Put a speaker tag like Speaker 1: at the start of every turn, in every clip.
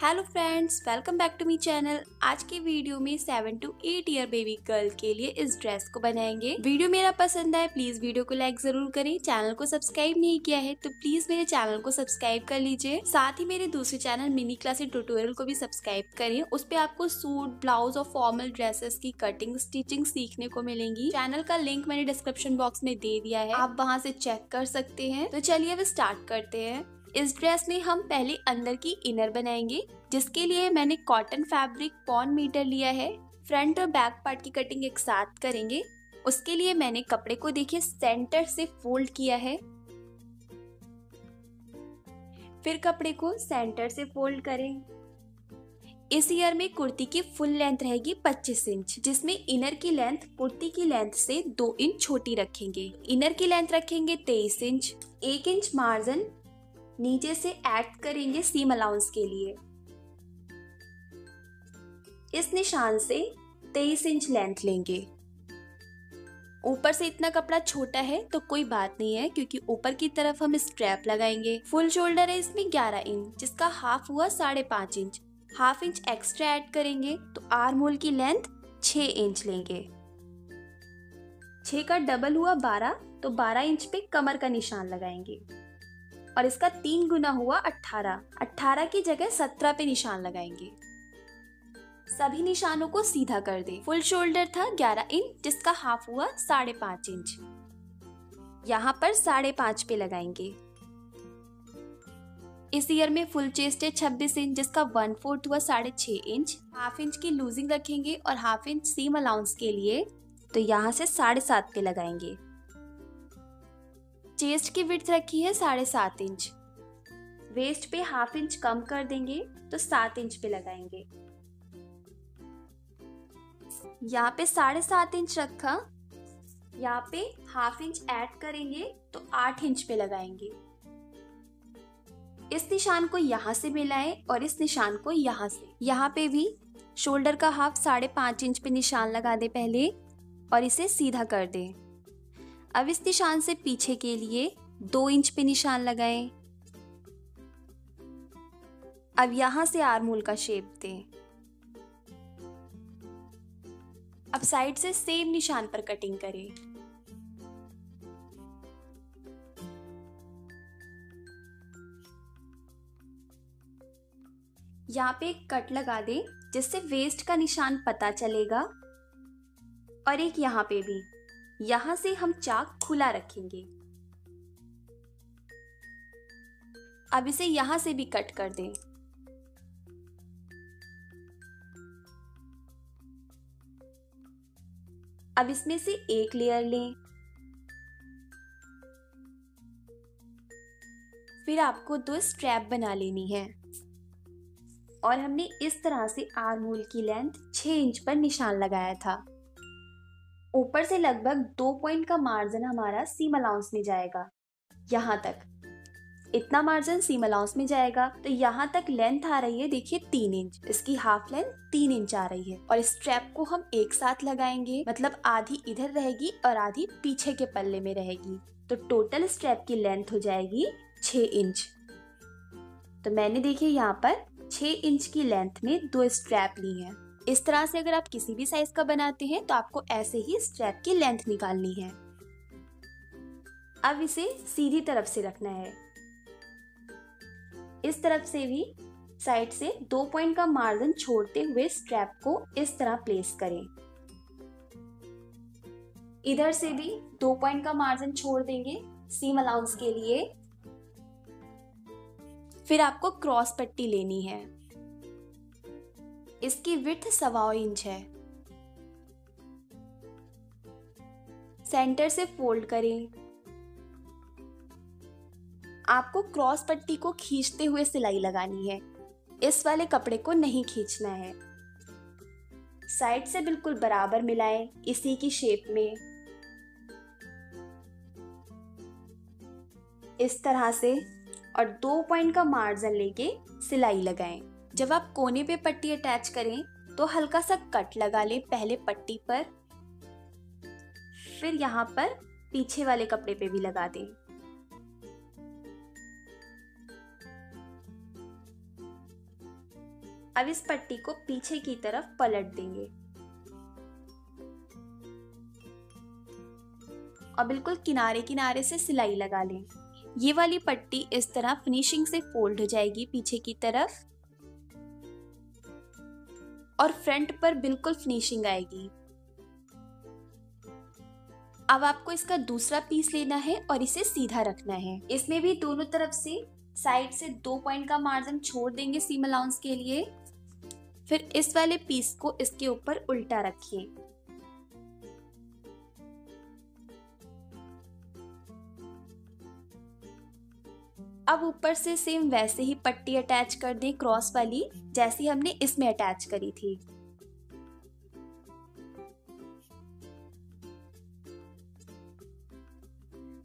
Speaker 1: Hello friends, welcome back to my channel. आज के video में 7 to 8 ईयर बेबी गर्ल के लिए इस ड्रेस को बनाएंगे। वीडियो मेरा पसंद आए प्लीज वीडियो को लाइक जरूर करें। चैनल को सब्सक्राइब नहीं किया है तो प्लीज मेरे चैनल को सब्सक्राइब कर लीजिए। साथ ही मेरे दूसरे चैनल मिनी क्लासी ट्यूटोरियल को भी सब्सक्राइब करें। उस पे आपको सूट, ब्लाउज और फॉर्मल ड्रेसेस की कटिंग, स्टिचिंग सीखने को मिलेंगी। चैनल का लिंक मैंने डिस्क्रिप्शन बॉक्स में दे दिया है, आप वहाँ से चेक कर सकते हैं। तो चलिए अब स्टार्ट करते हैं। इस ड्रेस में हम पहले अंदर की इनर बनाएंगे, जिसके लिए मैंने कॉटन फैब्रिक 1 मीटर लिया है। फ्रंट और बैक पार्ट की कटिंग एक साथ करेंगे। उसके लिए मैंने कपड़े को देखिए सेंटर से फोल्ड किया है, फिर कपड़े को सेंटर से फोल्ड करें। इस ईयर में कुर्ती की फुल लेंथ रहेगी 25 इंच, जिसमें इनर की लेंथ कुर्ती की लेंथ से 2 इंच छोटी रखेंगे। इनर की लेंथ रखेंगे 23 इंच। 1 इंच मार्जिन नीचे से ऐड करेंगे सीम अलाउंस के लिए। इस निशान से 23 इंच लेंथ लेंगे। ऊपर से इतना कपड़ा छोटा है तो कोई बात नहीं है, क्योंकि ऊपर की तरफ हम स्ट्रैप लगाएंगे। फुल शोल्डर है इसमें 11 इंच, जिसका हाफ हुआ 5.5 inch. Half inch extra add करेंगे तो आर्म होल की लेंथ 6 इंच लेंगे। 6 का डबल हुआ 12, तो 12 इंच पे कमर का निशान लगाएंगे और इसका 3 गुना हुआ 18। 18 की जगह 17 पे निशान लगाएंगे। सभी निशानों को सीधा कर दें। फुल शोल्डर था 11 इंच, जिसका हाफ हुआ 5.5 इंच। यहाँ पर 5.5 पे लगाएंगे। इस ईयर में फुल चेस्ट है 26 इंच, जिसका 1/4 हुआ 6.5 इंच। हाफ इंच की लूजिंग रखेंगे और हाफ इंच सीम अलाउंस के लिए, तो यहाँ से 7.5 पे लगाएंगे। चेस्ट की विड्थ रखी है 7.5 इंच। वेस्ट पे हाफ इंच कम कर देंगे तो 7 इंच पे लगाएंगे। यहाँ पे 7.5 इंच रखा, यहाँ पे हाफ इंच ऐड करेंगे तो 8 इंच पे लगाएंगे। इस निशान को यहाँ से मिलाएं और इस निशान को यहाँ से। यहाँ पे भी शोल्डर का हाफ 5.5 इंच पे निशान लगा दे पहले और इसे सीधा कर दें। अब इस निशान से पीछे के लिए 2 इंच पे निशान लगाएं। अब यहाँ से आर्म होल का शेप दें। अब साइड से सेम निशान पर कटिंग करें। यहाँ पे एक कट लगा दें, जिससे वेस्ट का निशान पता चलेगा, और एक यहाँ पे भी। यहाँ से हम चाक खुला रखेंगे। अब इसे यहाँ से भी कट कर दें। अब इसमें से एक लेयर लें। फिर आपको 2 स्ट्रैप बना लेनी है और हमने इस तरह से आर्म होल की लेंथ 6 इंच पर निशान लगाया था। ऊपर से लगभग 2 पॉइंट का मार्जिन हमारा सीम अलाउंस में जाएगा। यहाँ तक इतना मार्जिन सीम अलाउंस में जाएगा, तो यहाँ तक लेंथ आ रही है देखिए 3 इंच। इसकी हाफ लेंथ 3 इंच आ रही है और स्ट्रैप को हम एक साथ लगाएंगे, मतलब आधी इधर रहेगी और आधी पीछे के पल्ले में रहेगी। तो टोटल स्ट्रैप की लेंथ हो जाएगी 6 इंच। तो मैंने देखिए यहाँ पर 6 इंच की लेंथ में 2 स्ट्रैप ली हैं। इस तरह से अगर आप किसी भी साइज का बनाते हैं तो आपको ऐसे ही स्ट्रैप की लेंथ निकालनी है। अब इसे सीधी तरफ से रखना है। इस तरफ से भी साइड से 2 पॉइंट का मार्जिन छोड़ते हुए स्ट्रैप को इस तरह प्लेस करें। इधर से भी 2 पॉइंट का मार्जिन छोड़ देंगे सीम अलाउंस के लिए। फिर आपको क्रॉस पट्टी लेनी है। इसकी विड्थ 1.25 इंच है। सेंटर से फोल्ड करें। आपको क्रॉस पट्टी को खींचते हुए सिलाई लगानी है, इस वाले कपड़े को नहीं खींचना है। साइड से बिल्कुल बराबर मिलाएं इसी की शेप में, इस तरह से, और 2 पॉइंट का मार्जिन लेके सिलाई लगाएं। जब आप कोने पे पट्टी अटैच करें तो हल्का सा कट लगा लें पहले पट्टी पर, फिर यहाँ पर पीछे वाले कपड़े पे भी लगा दें। अब इस पट्टी को पीछे की तरफ पलट देंगे और बिल्कुल किनारे किनारे से सिलाई लगा लें। ये वाली पट्टी इस तरह फिनिशिंग से फोल्ड हो जाएगी पीछे की तरफ और फ्रंट पर बिल्कुल फिनिशिंग आएगी। अब आपको इसका दूसरा पीस लेना है और इसे सीधा रखना है। इसमें भी दोनों तरफ से साइड से 2 पॉइंट का मार्जिन छोड़ देंगे सीम अलाउंस के लिए। फिर इस वाले पीस को इसके ऊपर उल्टा रखिए। अब ऊपर से सेम वैसे ही पट्टी अटैच कर दें क्रॉस वाली, जैसी हमने इसमें अटैच करी थी।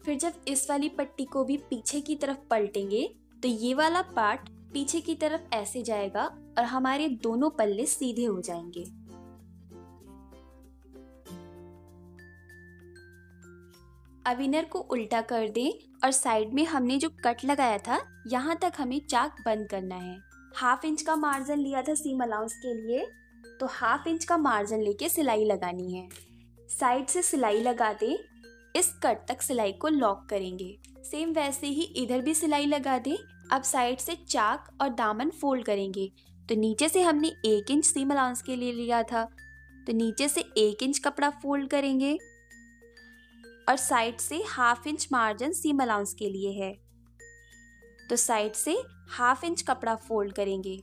Speaker 1: फिर जब इस वाली पट्टी को भी पीछे की तरफ पलटेंगे तो ये वाला पार्ट पीछे की तरफ ऐसे जाएगा और हमारे दोनों पल्ले सीधे हो जाएंगे। अब इनर को उल्टा कर दें और साइड में हमने जो कट लगाया था यहाँ तक हमें चाक बंद करना है। 1/2 इंच का मार्जिन लिया था सीम अलाउंस के लिए, तो 1/2 इंच का मार्जिन लेके सिलाई लगानी है। साइड से सिलाई लगा दें, इस कट तक सिलाई को लॉक करेंगे। सेम वैसे ही इधर भी सिलाई लगा दें। अब साइड से चाक और दामन फोल्ड करेंगे। तो नीचे से हमने 1 इंच सीम अलाउंस के लिए लिया था, तो नीचे से 1 इंच कपड़ा फोल्ड करेंगे और साइड से 1/2 इंच मार्जिन सीम अलाउंस के लिए है, तो साइड से 1/2 इंच कपड़ा फोल्ड करेंगे।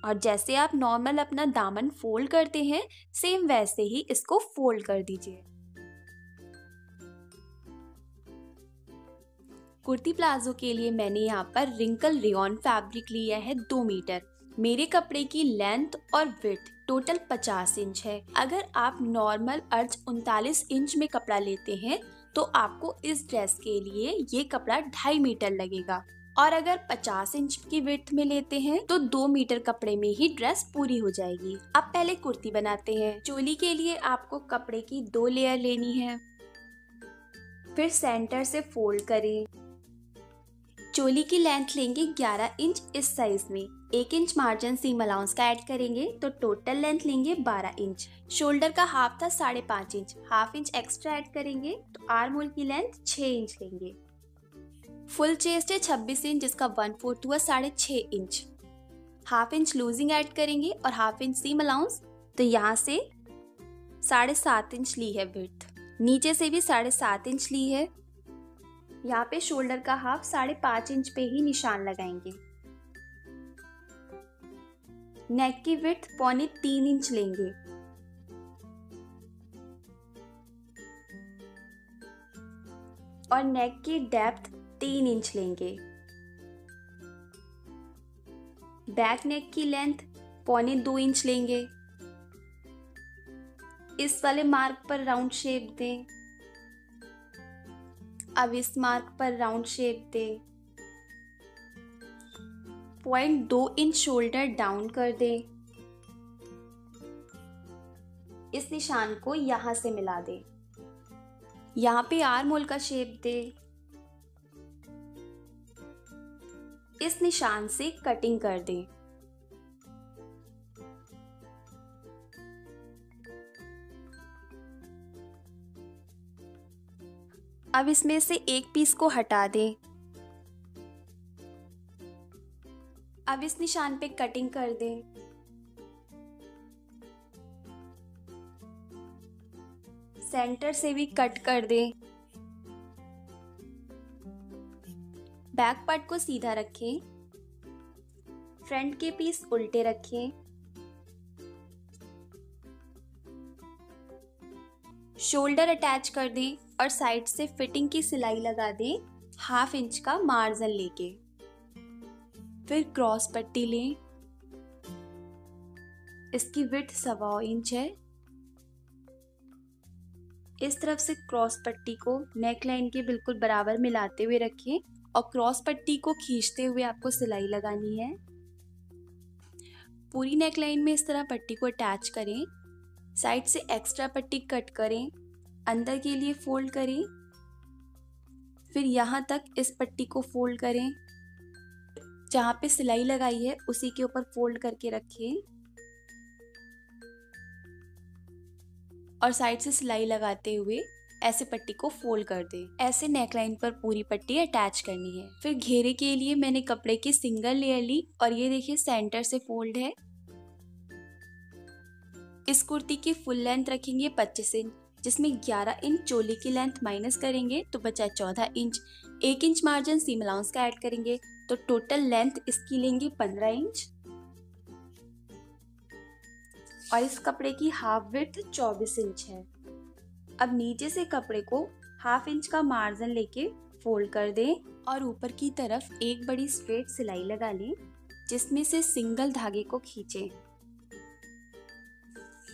Speaker 1: और जैसे आप नॉर्मल अपना दामन फोल्ड करते हैं, सेम वैसे ही इसको फोल्ड कर दीजिए। कुर्ती प्लाजो के लिए मैंने यहाँ पर रिंकल रेयॉन फैब्रिक लिया है 2 मीटर। मेरे कपड़े की लेंथ और विड्थ टोटल 50 इंच है। अगर आप नॉर्मल अर्ज 39 इंच में कपड़ा लेते हैं तो आपको इस ड्रेस के लिए ये कपड़ा 2.5 मीटर लगेगा, और अगर 50 इंच की विड्थ में लेते हैं तो 2 मीटर कपड़े में ही ड्रेस पूरी हो जाएगी। अब पहले कुर्ती बनाते हैं। चोली के लिए आपको कपड़े की 2 लेयर लेनी है, फिर सेंटर से फोल्ड करें। चोली की लेंथ लेंगे 11 इंच इस साइज में। 1 इंच मार्जिन सीम अलाउंस का ऐड करेंगे तो टोटल लेंथ लेंगे 12 इंच। शोल्डर का हाफ था 5.5 इंच, 1/2 इंच एक्स्ट्रा ऐड करेंगे तो आर्म होल की लेंथ 6 इंच लेंगे। फुल चेस्ट है 26 इंच, जिसका 1/4 हुआ 6.5 इंच। 1/2 इंच लूजिंग ऐड करेंगे और 1/2 इंच सीम अलाउंस, तो यहाँ से 7.5 इंच ली है विड्थ। नीचे से भी 7.5 इंच ली है। यहाँ पे शोल्डर का हाफ 5.5 इंच पे ही निशान लगाएंगे। नेक की विड्थ 2.25 इंच लेंगे। और नेक की डेप्थ 3 इंच लेंगे। बैक नेक की लेंथ 2.25 इंच लेंगे। इस वाले मार्क पर राउंड शेप दें। अब इस मार्क पर राउंड शेप दें। 0.2 इंच शोल्डर डाउन कर दें। इस निशान को यहां से मिला दें। यहाँ पे आर्म होल का शेप दें। इस निशान से कटिंग कर दें। अब इसमें से एक पीस को हटा दें। अब इस निशान पे कटिंग कर दें। सेंटर से भी कट कर दें। बैक पार्ट को सीधा रखें। फ्रंट के पीस उल्टे रखें। शोल्डर अटैच कर दें और साइड से फिटिंग की सिलाई लगा दें 1/2 इंच का मार्जिन लेके। फिर क्रॉस पट्टी लें। इसकी विड्थ 1.25 इंच है। इस तरफ से क्रॉस पट्टी को नेक लाइन के बिल्कुल बराबर मिलाते हुए रखें और क्रॉस पट्टी को खींचते हुए आपको सिलाई लगानी है। पूरी नेक लाइन में इस तरह पट्टी को अटैच करें। साइड से एक्स्ट्रा पट्टी कट करें, अंदर के लिए फोल्ड करें। फिर यहाँ तक इस पट्टी को फोल्ड करें। जहाँ पे सिलाई लगाई है उसी के ऊपर फोल्ड करके रखें और साइड से सिलाई लगाते हुए ऐसे पट्टी को फोल्ड कर दें। ऐसे नेकलाइन पर पूरी पट्टी अटैच करनी है। फिर घेरे के लिए मैंने कपड़े की सिंगल लेयर ली और ये देखिए सेंटर से फोल्ड है। इस कुर्ती की फुल लेंथ रखेंगे 25 इंच, जिसमें 11 इंच चोली की लेंथ माइनस करेंगे तो बचा 14 inch. 1 inch margin seam allowance का ऐड करेंगे तो टोटल लेंथ इसकी लेंगे 15 इंच और इस कपड़े की हाफ विड्थ 24 इंच है। अब नीचे से कपड़े को हाफ इंच का मार्जिन लेके फोल्ड कर दें और ऊपर की तरफ एक बड़ी स्ट्रेट सिलाई लगा लें, जिसमें से सिंगल धागे को खींचें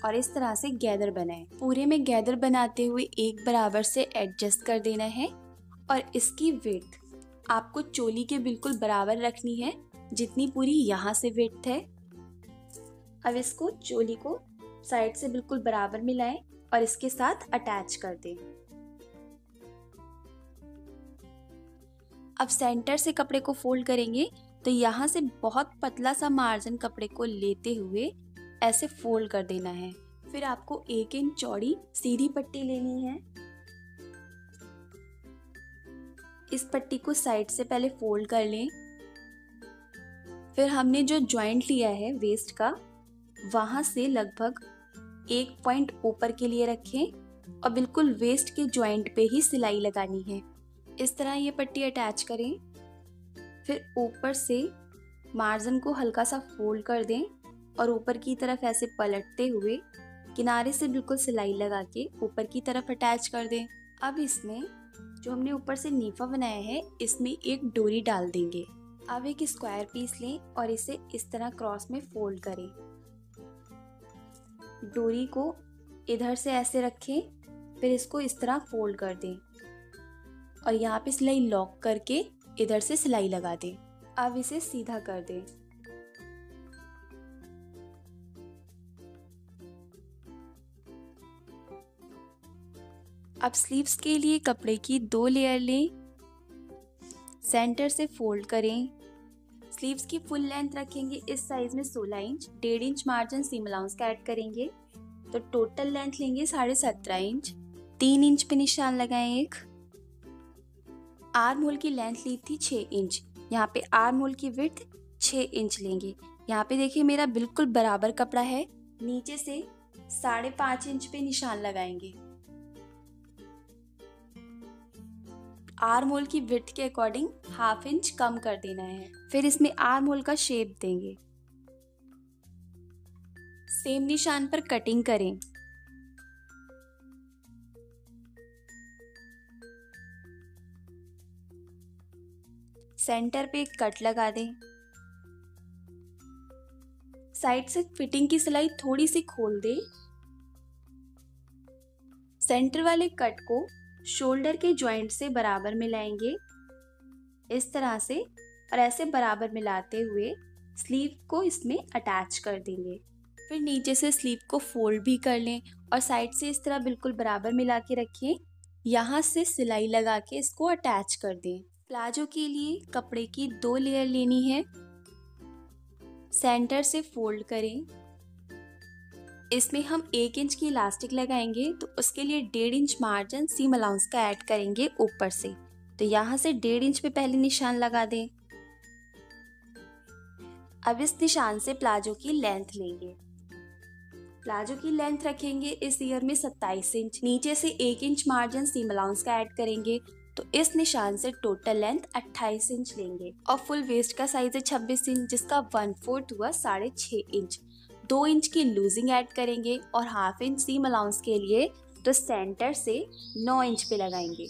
Speaker 1: और इस तरह से गैदर बनाएं। पूरे में गैदर बनाते हुए एक बराबर से एडजस्ट कर देना है और इसकी विड्थ आपको चोली के बिल्कुल बराबर रखनी है, जितनी पूरी यहाँ से विड्थ है। अब इसको चोली को साइड से बिल्कुल बराबर मिलाएं और इसके साथ अटैच कर दें। अब सेंटर से कपड़े को फोल्ड करेंगे तो यहाँ से बहुत पतला सा मार्जिन कपड़े को लेते हुए ऐसे फोल्ड कर देना है। फिर आपको 1 इंच चौड़ी सीधी पट्टी लेनी है। इस पट्टी को साइड से पहले फोल्ड कर लें। फिर हमने जो जॉइंट लिया है वेस्ट का, वहां से लगभग 1 पॉइंट ऊपर के लिए रखें और बिल्कुल वेस्ट के जॉइंट पे ही सिलाई लगानी है। इस तरह ये पट्टी अटैच करें। फिर ऊपर से मार्जिन को हल्का सा फोल्ड कर दें और ऊपर की तरफ ऐसे पलटते हुए किनारे से बिल्कुल सिलाई लगा के ऊपर की तरफ अटैच कर दें। अब इसमें जो हमने ऊपर से नीफा बनाया है, इसमें एक डोरी डाल देंगे। अब एक स्क्वायर पीस लें और इसे इस तरह क्रॉस में फोल्ड करें। डोरी को इधर से ऐसे रखें, फिर इसको इस तरह फोल्ड कर दें और यहाँ पे सिलाई लॉक करके इधर से सिलाई लगा दें। अब इसे सीधा कर दें। अब स्लीव्स के लिए कपड़े की 2 लेयर लें, सेंटर से फोल्ड करें। स्लीव्स की फुल लेंथ रखेंगे इस साइज में 16 inch. 1.5 inch margin seam allowance का ऐड करेंगे तो टोटल लेंथ लेंगे 17.5 इंच। 3 इंच पे निशान लगाएं एक। आर्म होल की लेंथ ली थी 6 इंच, यहाँ पे आर्म होल की विड्थ 6 इंच लेंगे। यहाँ पे देखिए मेरा बिल्कुल बराबर कपड़ा है। नीचे से 5.5 इंच पे निशान लगाएंगे। आर्म होल की विड्थ के अकॉर्डिंग हाफ इंच कम कर देना है। फिर इसमें आर्म होल का शेप देंगे। सेम निशान पर कटिंग करें। सेंटर पे एक कट लगा दें। साइड से फिटिंग की सिलाई थोड़ी सी खोल दें। सेंटर वाले कट को शोल्डर के जॉइंट से बराबर मिलाएंगे इस तरह से और ऐसे बराबर मिलाते हुए स्लीव को इसमें अटैच कर देंगे। फिर नीचे से स्लीव को फोल्ड भी कर लें और साइड से इस तरह बिल्कुल बराबर मिला के रखें। यहाँ से सिलाई लगा के इसको अटैच कर दें। प्लाजो के लिए कपड़े की 2 लेयर लेनी है। सेंटर से फोल्ड करें। इसमें हम 1 इंच की इलास्टिक लगाएंगे तो उसके लिए 1.5 इंच मार्जिन सीम अलाउंस का ऐड करेंगे ऊपर से। तो यहाँ से 1.5 इंच पे पहले निशान लगा दें। अब इस निशान से प्लाजो की लेंथ लेंगे। प्लाजो की लेंथ रखेंगे इस ईयर में 27 इंच। नीचे से 1 इंच मार्जिन सीम अलाउंस का ऐड करेंगे तो इस निशान से टोटल लेंथ 28 इंच लेंगे और फुल वेस्ट का साइज है 26 इंच, जिसका 1/4 हुआ 6.5 इंच। 2 इंच की लूजिंग ऐड करेंगे और हाफ इंच सीम अलाउंस के लिए तो सेंटर से 9 इंच पे लगाएंगे।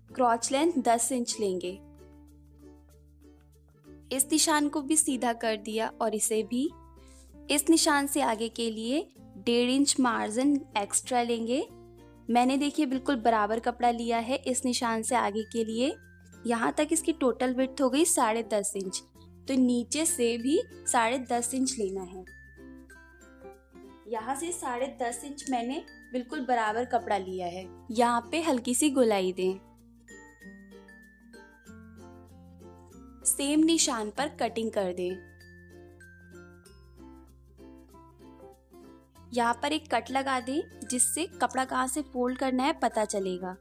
Speaker 1: क्रॉच लेंथ 10 इंच लेंगे। इस निशान को भी सीधा कर दिया और इसे भी इस निशान से आगे के लिए 1.5 इंच मार्जिन एक्स्ट्रा लेंगे। मैंने देखिए बिल्कुल बराबर कपड़ा लिया है इस निशान से आगे के लिए। यहाँ तक इसकी टोटल विड्थ हो गई 10.5 इंच, तो नीचे से भी 10.5 इंच लेना है। यहाँ से 10.5 इंच मैंने बिल्कुल बराबर कपड़ा लिया है। यहाँ पे हल्की सी गोलाई दें। सेम निशान पर कटिंग कर दें। यहाँ पर एक कट लगा दें जिससे कपड़ा कहाँ से फोल्ड करना है पता चलेगा।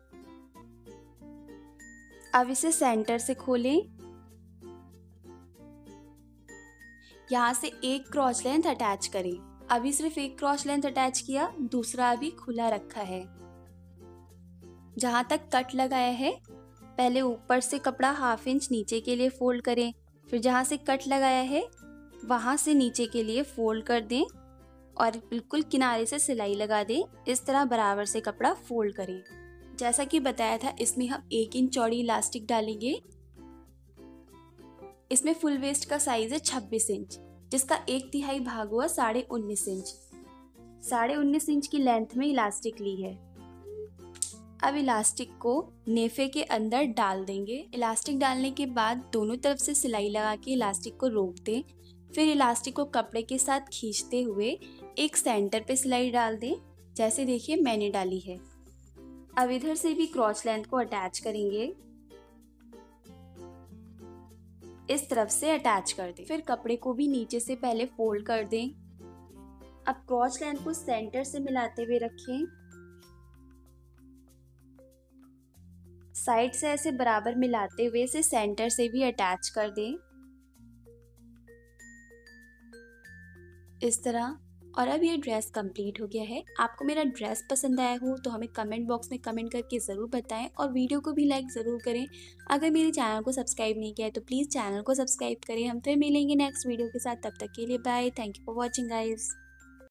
Speaker 1: अब इसे सेंटर से खोलें। यहाँ से एक क्रॉस लेंथ अटैच करें। अभी सिर्फ एक क्रॉस लेंथ अटैच किया, दूसरा अभी खुला रखा है। जहाँ तक कट लगाया है पहले ऊपर से कपड़ा ½ इंच नीचे के लिए फोल्ड करें, फिर जहाँ से कट लगाया है वहाँ से नीचे के लिए फोल्ड कर दें और बिल्कुल किनारे से सिलाई लगा दें। इस तरह बराबर से कपड़ा फोल्ड करें। जैसा कि बताया था इसमें हम 1 इंच चौड़ी इलास्टिक डालेंगे। इसमें फुल वेस्ट का साइज है 26 इंच, जिसका 1/3 भाग हुआ 19.5 इंच। 19.5 इंच की लेंथ में इलास्टिक ली है। अब इलास्टिक को नेफे के अंदर डाल देंगे। इलास्टिक डालने के बाद दोनों तरफ से सिलाई लगा के इलास्टिक को रोक दें। फिर इलास्टिक को कपड़े के साथ खींचते हुए एक सेंटर पे सिलाई डाल दें, जैसे देखिए मैंने डाली है। अब इधर से भी क्रॉस लेंथ को अटैच करेंगे। इस तरफ से अटैच कर दें। फिर कपड़े को भी नीचे से पहले फोल्ड कर दें। अब क्रॉस लेंथ को सेंटर से मिलाते हुए रखें। साइड से ऐसे बराबर मिलाते हुए इसे सेंटर से भी अटैच कर दें, इस तरह। और अब ये ड्रेस कंप्लीट हो गया है। आपको मेरा ड्रेस पसंद आया हो तो हमें कमेंट बॉक्स में कमेंट करके ज़रूर बताएं और वीडियो को भी लाइक ज़रूर करें। अगर मेरे चैनल को सब्सक्राइब नहीं किया है तो प्लीज़ चैनल को सब्सक्राइब करें। हम फिर मिलेंगे नेक्स्ट वीडियो के साथ। तब तक के लिए bye. Thank you for watching guys.